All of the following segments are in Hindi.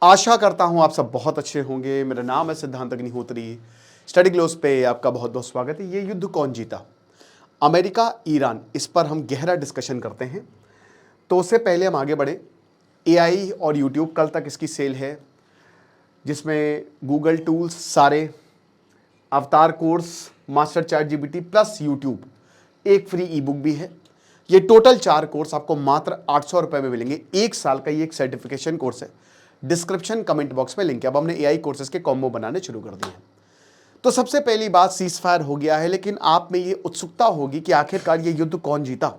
आशा करता हूं आप सब बहुत अच्छे होंगे। मेरा नाम है सिद्धांत अग्निहोत्री। स्टडी ग्लोस पे आपका बहुत बहुत स्वागत है। ये युद्ध कौन जीता, अमेरिका ईरान, इस पर हम गहरा डिस्कशन करते हैं। तो उससे पहले हम आगे बढ़े, एआई और यूट्यूब कल तक इसकी सेल है, जिसमें गूगल टूल्स सारे, अवतार course, master chat GPT plus YouTube, एक फ्री ई बुक भी है। ये टोटल 4 कोर्स आपको मात्र 800 रुपये में मिलेंगे। 1 साल का ये एक सर्टिफिकेशन कोर्स है। डिस्क्रिप्शन कमेंट बॉक्स में लिंक है। अब हमने एआई कोर्सेज के कॉम्बो बनाने शुरू कर दिए हैं। तो सबसे पहली बात, सीज फायर हो गया है, लेकिन आप में ये उत्सुकता होगी कि आखिरकार ये युद्ध कौन जीता।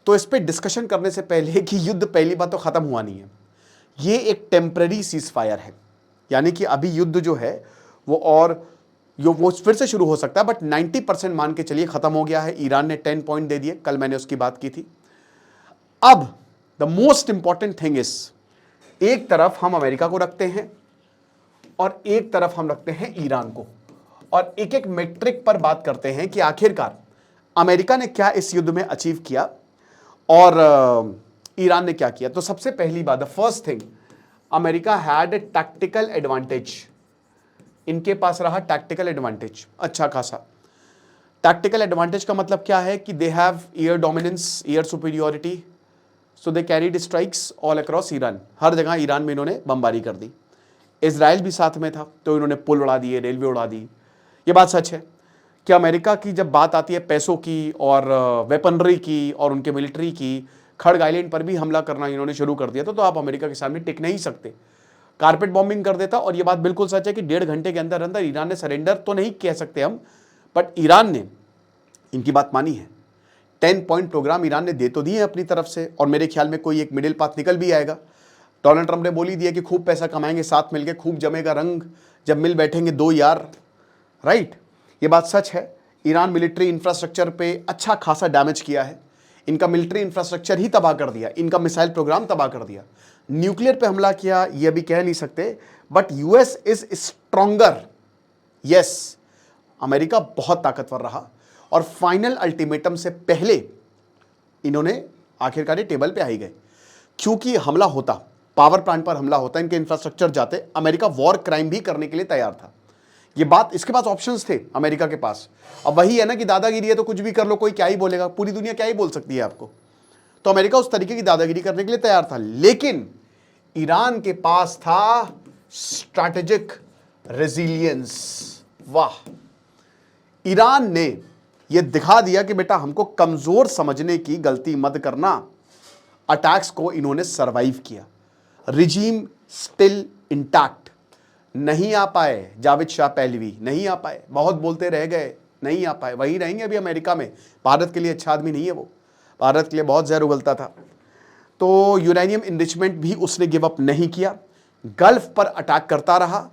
तो इस पर डिस्कशन करने से पहले कि युद्ध पहली बात तो खत्म हुआ नहीं है, ये एक टेम्पररी सीज फायर है, यानी कि अभी युद्ध जो है वो फिर से शुरू हो सकता है, बट 90% मान के चलिए खत्म हो गया है। ईरान ने 10 पॉइंट दे दिए, कल मैंने उसकी बात की थी। अब the most important thing is, एक तरफ हम अमेरिका को रखते हैं और एक तरफ हम रखते हैं ईरान को, और एक एक मेट्रिक पर बात करते हैं कि आखिरकार अमेरिका ने क्या इस युद्ध में अचीव किया और ईरान ने क्या किया। तो सबसे पहली बात, the first thing, America had a tactical advantage. इनके पास रहा टैक्टिकल एडवांटेज अच्छा खासा। टैक्टिकल एडवांटेज का मतलब क्या है कि they have air dominance, air superiority, so they carried strikes all across Iran. हर जगह ईरान में इन्होंने बमबारी कर दी। इजराइल भी साथ में था, तो इन्होंने पुल उड़ा दिए, रेलवे उड़ा दी। ये बात सच है कि अमेरिका की जब बात आती है पैसों की और वेपनरी की और उनके मिलिट्री की, खड़ग आइलैंड पर भी हमला करना इन्होंने शुरू कर दिया था। तो आप अमेरिका के सामने टिक नहीं सकते, कारपेट बॉम्बिंग कर देता। और ये बात बिल्कुल सच है कि 1.5 घंटे के अंदर अंदर ईरान ने सरेंडर तो नहीं कह सकते हम, बट ईरान ने इनकी बात मानी है। 10 पॉइंट प्रोग्राम ईरान ने दे तो दिए अपनी तरफ से, और मेरे ख्याल में कोई एक मिडिल पाथ निकल भी आएगा। डोनाल्ड ट्रंप ने बोल ही दिया कि खूब पैसा कमाएंगे, साथ मिलके खूब जमेगा रंग, जब मिल बैठेंगे दो यार, राइट। ये बात सच है। ईरान मिलिट्री इंफ्रास्ट्रक्चर पे अच्छा खासा डैमेज किया है। इनका मिलिट्री इंफ्रास्ट्रक्चर ही तबाह कर दिया, इनका मिसाइल प्रोग्राम तबाह कर दिया। न्यूक्लियर पे हमला किया ये अभी कह नहीं सकते, but US is stronger. Yes, America बहुत ताकतवर रहा, और फाइनल अल्टीमेटम से पहले इन्होंने आखिरकार टेबल पे आ ही गए। क्योंकि हमला होता, पावर प्लांट पर हमला होता, इनके इंफ्रास्ट्रक्चर जाते, अमेरिका वॉर क्राइम भी करने के लिए तैयार था। ये बात, इसके पास ऑप्शंस थे अमेरिका के पास। अब वही है ना कि दादागिरी है तो कुछ भी कर लो, कोई क्या ही बोलेगा, पूरी दुनिया क्या ही बोल सकती है आपको। तो अमेरिका उस तरीके की दादागिरी करने के लिए तैयार था, लेकिन ईरान के पास था स्ट्रैटेजिक रेजिलियंस। वाह, ईरान ने यह दिखा दिया कि बेटा हमको कमजोर समझने की गलती मत करना। अटैक्स को इन्होंने सरवाइव किया। Regime still intact. नहीं आ पाए जावेद शाह पहलवी, नहीं आ पाए, बहुत बोलते रह गए, नहीं आ पाए, वही रहेंगे अभी अमेरिका में। भारत के लिए अच्छा आदमी नहीं है वो, भारत के लिए बहुत जहर उगलता था। तो यूरेनियम इनरिचमेंट भी उसने गिव अप नहीं किया, गल्फ पर अटैक करता रहा।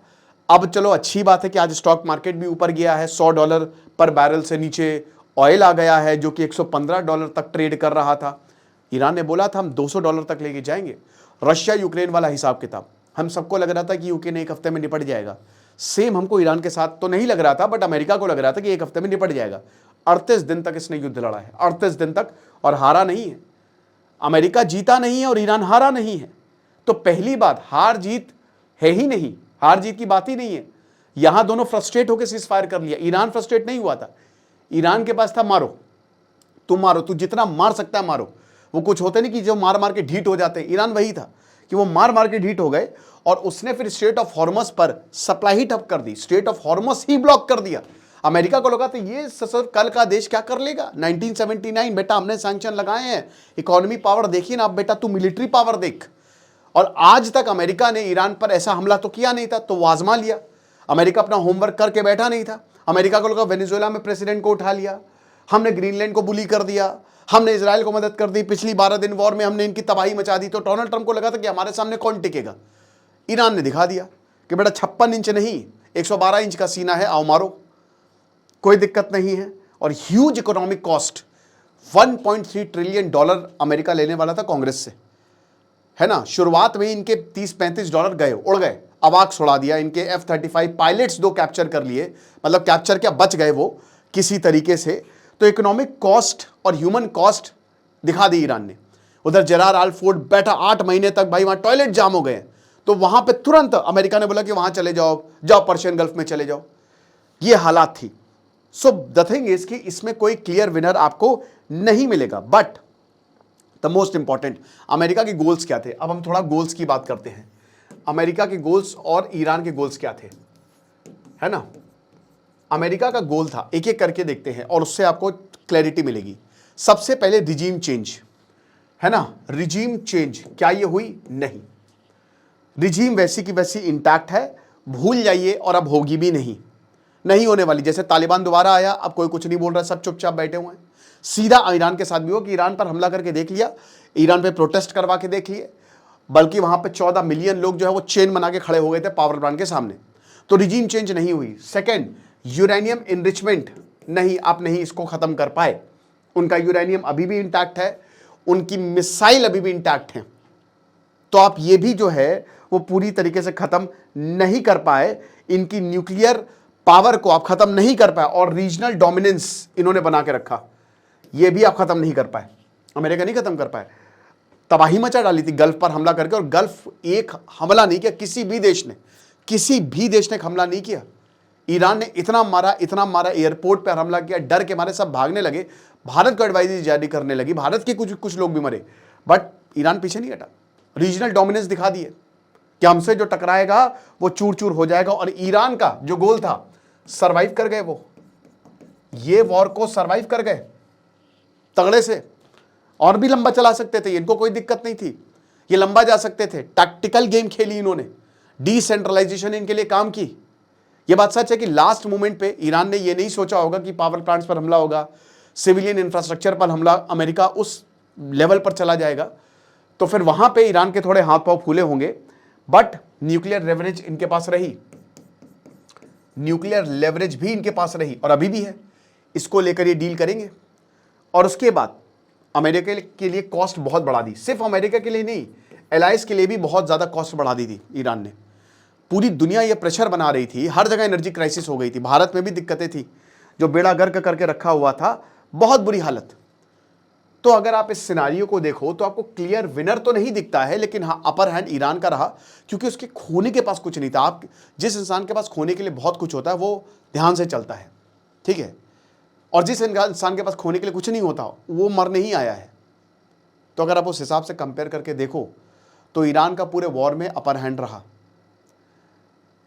अब चलो अच्छी बात है कि आज स्टॉक मार्केट भी ऊपर गया है, $100 पर बैरल से नीचे ऑयल आ गया है, जो कि $115 तक ट्रेड कर रहा था। ईरान ने बोला था हम $200 तक लेके जाएंगे। रशिया यूक्रेन वाला हिसाब किताब, हम सबको लग रहा था कि यूक्रेन एक हफ्ते में निपट जाएगा। सेम हमको ईरान के साथ तो नहीं लग रहा था, बट अमेरिका को लग रहा था कि एक हफ्ते में निपट जाएगा। 38 दिन तक इसने युद्ध लड़ा है, 38 दिन तक, और हारा नहीं है। अमेरिका जीता नहीं है और ईरान हारा नहीं है। तो पहली बात, हार जीत है ही नहीं, हार जीत की बात ही नहीं है। यहां दोनों फ्रस्ट्रेट होकर सीज फायर कर लिया। ईरान फ्रस्ट्रेट नहीं हुआ था, ईरान के पास था मारो, तुम मारो, तू जितना मार सकता है मारो। वो कुछ होते नहीं कि जो मार मार के ढीठ हो जाते, ईरान वही था कि वो मार मार के ढीठ हो गए, और उसने फिर स्ट्रेट ऑफ हॉर्मस पर सप्लाई ही ठप कर दी, स्ट्रेट ऑफ हॉर्मस ही ब्लॉक कर दिया। अमेरिका को लगा तो ये ससुर कल का देश क्या कर लेगा। 1979 बेटा हमने सैंक्शन लगाए हैं, इकोनॉमी पावर देखिए ना, अब बेटा तू मिलिट्री पावर देख। और आज तक अमेरिका ने ईरान पर ऐसा हमला तो किया नहीं था, तो वो आजमा लिया। अमेरिका अपना होमवर्क करके बैठा नहीं था। अमेरिका को लगा वेनेजुएला में प्रेसिडेंट को उठा लिया, हमने ग्रीनलैंड को बुली कर दिया, हमने इजराइल को मदद कर दी, पिछली 12 दिन वॉर में हमने इनकी तबाही मचा दी। तो डोनाल्ड ट्रंप को लगा था कि हमारे सामने कौन टिकेगा। ईरान ने दिखा दिया कि बेटा 56 इंच नहीं 112 इंच का सीना है, आओ मारो, कोई दिक्कत नहीं है। और huge economic cost, $1.3 trillion America लेने वाला था कांग्रेस से, है ना। शुरुआत में इनके $30-35 गए, उड़ गए, अवाक उड़ा दिया। इनके F-35 पायलट्स 2 कैप्चर कर लिए, मतलब कैप्चर क्या, बच गए वो किसी तरीके से। तो इकोनॉमिक कॉस्ट और ह्यूमन कॉस्ट दिखा दी ईरान ने। उधर जेरार आल फोर्ड बैठा 8 महीने तक, भाई वहां टॉयलेट जाम हो गए। तो वहां पे तुरंत अमेरिका ने बोला कि वहां चले जाओ, जाओ पर्शियन गल्फ में चले जाओ। ये हालात थी। सो द थिंग इज कि इसमें कोई क्लियर विनर आपको नहीं मिलेगा। But the most important, America के गोल्स क्या थे? अब हम थोड़ा गोल्स की बात करते हैं। अमेरिका के गोल्स और ईरान के गोल्स क्या थे, है ना? अमेरिका का गोल था, एक एक करके देखते हैं और उससे आपको क्लैरिटी मिलेगी। सबसे पहले रिजीम चेंज, है ना? रिजीम चेंज, क्या ये हुई? नहीं। रिजीम वैसी की वैसी इंटैक्ट है, भूल जाइए, और अब होगी भी नहीं होने वाली। जैसे तालिबान दोबारा आया, अब कोई कुछ नहीं बोल रहा, सब चुपचाप बैठे हुए हैं। सीधा ईरान के साथ भी हो कि ईरान पर हमला करके देख लिया, ईरान पे प्रोटेस्ट करवा के देख लिए, बल्कि वहां पे 14 मिलियन लोग जो है वो चेन बना के खड़े हो गए थे पावर प्लांट के सामने। तो रिजीम चेंज नहीं हुई। सेकेंड, यूरेनियम इनरिचमेंट, नहीं, आप नहीं इसको खत्म कर पाए। उनका यूरेनियम अभी भी इंटैक्ट है, उनकी मिसाइल अभी भी इंटैक्ट है। तो आप ये भी जो है वो पूरी तरीके से खत्म नहीं कर पाए। इनकी न्यूक्लियर पावर को आप खत्म नहीं कर पाए, और रीजनल डोमिनेंस इन्होंने बना के रखा, ये भी आप खत्म नहीं कर पाए। अमेरिका नहीं खत्म कर पाए। तबाही मचा डाली थी गल्फ पर हमला करके, और गल्फ एक हमला नहीं किया, किसी भी देश ने हमला नहीं किया। ईरान ने इतना मारा, एयरपोर्ट पर हमला किया, डर के मारे सब भागने लगे, भारत को एडवाइजरी जारी करने लगी, भारत के कुछ लोग भी मरे, बट ईरान पीछे नहीं हटा। रीजनल डोमिनेंस दिखा दिए कि हमसे जो टकराएगा वो चूर चूर हो जाएगा। और ईरान का जो गोल था, सरवाइव कर गए, वो ये वॉर को सरवाइव कर गए तगड़े से। और भी लंबा चला सकते थे, इनको कोई दिक्कत नहीं थी, ये लंबा जा सकते थे। टैक्टिकल गेम खेली इन्होंने, डिसेंट्रलाइजेशन इनके लिए काम की। ये बात सच है कि लास्ट मोमेंट पे ईरान ने ये नहीं सोचा होगा कि पावर प्लांट्स पर हमला होगा, सिविलियन इंफ्रास्ट्रक्चर पर हमला, अमेरिका उस लेवल पर चला जाएगा। तो फिर वहां पे ईरान के थोड़े हाथ पांव फूले होंगे, बट न्यूक्लियर लेवरेज इनके पास रही, न्यूक्लियर लेवरेज भी इनके पास रही, और अभी भी है। इसको लेकर ये डील करेंगे। और उसके बाद अमेरिका के लिए कॉस्ट बहुत बढ़ा दी, सिर्फ अमेरिका के लिए नहीं, एलाइज के लिए भी बहुत ज्यादा कॉस्ट बढ़ा दी थी ईरान ने। पूरी दुनिया ये प्रेशर बना रही थी, हर जगह एनर्जी क्राइसिस हो गई थी, भारत में भी दिक्कतें थी, जो बेड़ा गर्क करके रखा हुआ था, बहुत बुरी हालत। तो अगर आप इस सिनारियो को देखो तो आपको क्लियर विनर तो नहीं दिखता है, लेकिन हाँ, अपर हैंड ईरान का रहा, क्योंकि उसके खोने के पास कुछ नहीं था। आप जिस इंसान के पास खोने के लिए बहुत कुछ होता है, वो ध्यान से चलता है, ठीक है? और जिस इंसान के पास खोने के लिए कुछ नहीं होता, वो मरने ही आया है। तो अगर आप उस हिसाब से कंपेयर करके देखो तो ईरान का पूरे वॉर में अपर हैंड रहा।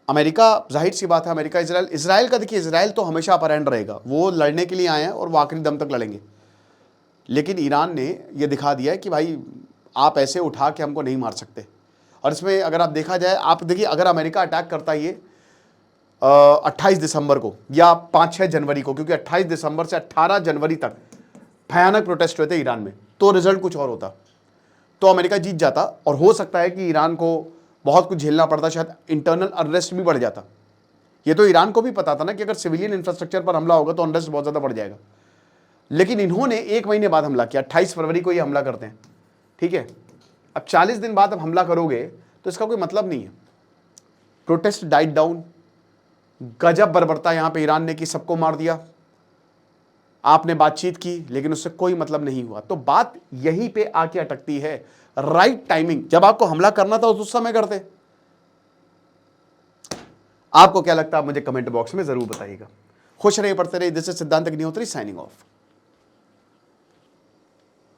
अमेरिका, जाहिर सी बात है, अमेरिका इसराइल का देखिए, इसराइल तो हमेशा अपर हैंड रहेगा, वो लड़ने के लिए आए हैं और वो आखिरी दम तक लड़ेंगे। लेकिन ईरान ने ये दिखा दिया है कि भाई आप ऐसे उठा के हमको नहीं मार सकते। और इसमें अगर आप देखा जाए, आप देखिए, अगर अमेरिका अटैक करता है ये 28 दिसंबर को या 5-6 जनवरी को, क्योंकि 28 दिसंबर से 18 जनवरी तक भयानक प्रोटेस्ट हुए थे ईरान में, तो रिजल्ट कुछ और होता, तो अमेरिका जीत जाता। और हो सकता है कि ईरान को बहुत कुछ झेलना पड़ता, शायद इंटरनल अनरेस्ट भी बढ़ जाता। ये तो ईरान को भी पता था ना कि अगर सिविलियन इंफ्रास्ट्रक्चर पर हमला होगा तो अनरेस्ट बहुत ज़्यादा बढ़ जाएगा। लेकिन इन्होंने 1 महीने बाद हमला किया, 28 फरवरी को ये हमला करते हैं, ठीक है? अब 40 दिन बाद अब हमला करोगे तो इसका कोई मतलब नहीं है। प्रोटेस्ट डाइट डाउन, गजब बर्बरता यहां पे ईरान ने की, सबको मार दिया। आपने बातचीत की लेकिन उससे कोई मतलब नहीं हुआ। तो बात यहीं पे आके अटकती है, राइट टाइमिंग। जब आपको हमला करना था उस समय करते। आपको क्या लगता है, मुझे कमेंट बॉक्स में जरूर बताइएगा। खुश रहिए, पढ़ते रहिए। दिस इज सिद्धांत अग्निहोत्री साइनिंग ऑफ।